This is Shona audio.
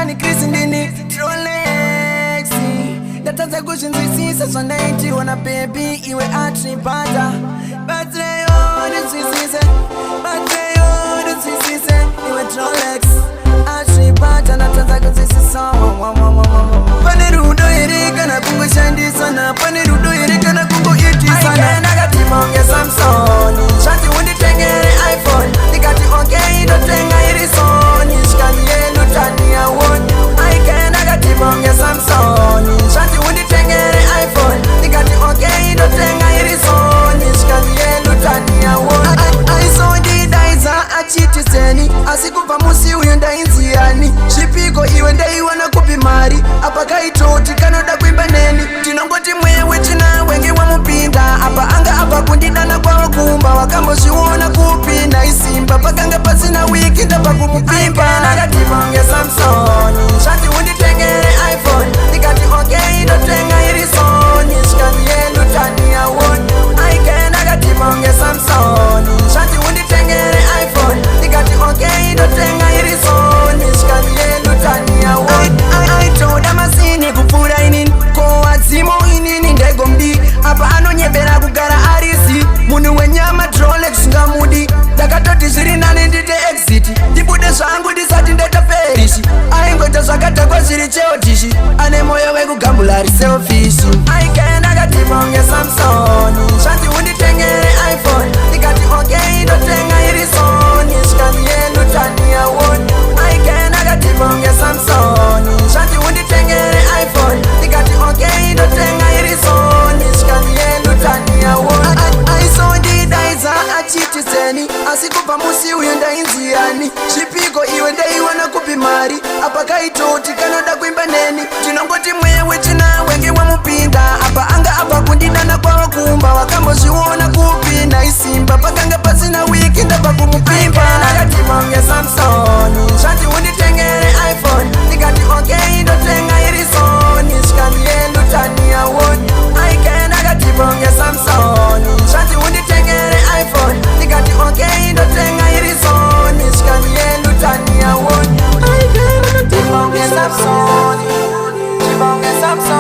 ni Chris ndini Trolexi Dataza kushinzisisa so naiti wana baby iwe atripata Batreyo nisisise Batreyo nisisise iwe Trolex atripata Nataza kusisisa Pane rudo irika na kungo shandisana Pane rudo irika na kungo itisana Ndakadhibha unge Samson Shanti unditengere iPhone Ndikati okay inotenga iri Sony Shikanye Lutan ya woni Aiigaya Ndakadhibha unge Samson Shanti unditengere iPhone Ndikati okay inotenga iri Sony Shikanye Lutan ya woni Aisondidaiza achitiseni Asikubva musi uyu ndainziyani Zvipiko iwe ndaiwana kupi mari Apa kaitoti kanoda kuimba neni Tinongoti mwewe chinawe ngewa mupinda Apa anga apa kundidana kwava kumba Wakambozviona kupi naisimba Pakanga pasina wiki ndapa kumupimba Ndakadhibha unge Samson Shanti unditengere iPhone Ndikati okay inotenga iri Sony Shikanye Lutan ya woni Aiigaya Ndakadhibha unge Samson Shanti unditengere iPhone Ndikati okay inotenga iri Sony Shikanye Lutan ya woni Aitoda masini kupfura inini Kowadzimo inini ndegombi Apa anonyebera kugara arisi Munhu wenyama Trolex ngamudi Ndakatoti zviri nani ndite exit Ndibude zvangu ndisati ndeta perishi Aingoita zvakadhakwa zviri cheodishi Ane moyo wekugambula ari selfish Aiigaya Ndakadhibha unge Samson Shanti unditengere iPhone Ndikati okay inotenga iri Sony Shikanye Lutan ya woni Aiigaya Ndakadhibha unge Samson Shanti unditengere iPhone Ndikati okay inotenga iri Sony Shikanye Lutan ya woni Aisondidaiza achitiseni Asikubva musi uyu ndainziyani Zvipiko iwe ndaiwana kupi mari Apa kaitoti kanoda kuimba neni Tinongoti mwewe chinawe ngewa mupinda Apa anga apa kundidana kwava kumba Wakambozviona kupi naisimba Pakanga pasina wiki ndapa kumupimba Ndakadhibha unge Samson Shanti unditengere iPhone Ndikati okay inotenga iri Sony Shikanye Lutan ya woni Aiigaya Ndakadhibha unge Samson Shanti unditengere iPhone Ndikati okay inotenga iri Sony Shikanye Lutan ya woni Aiigaya Ndakadhibha unge Samson Ndakadhibha unge Samson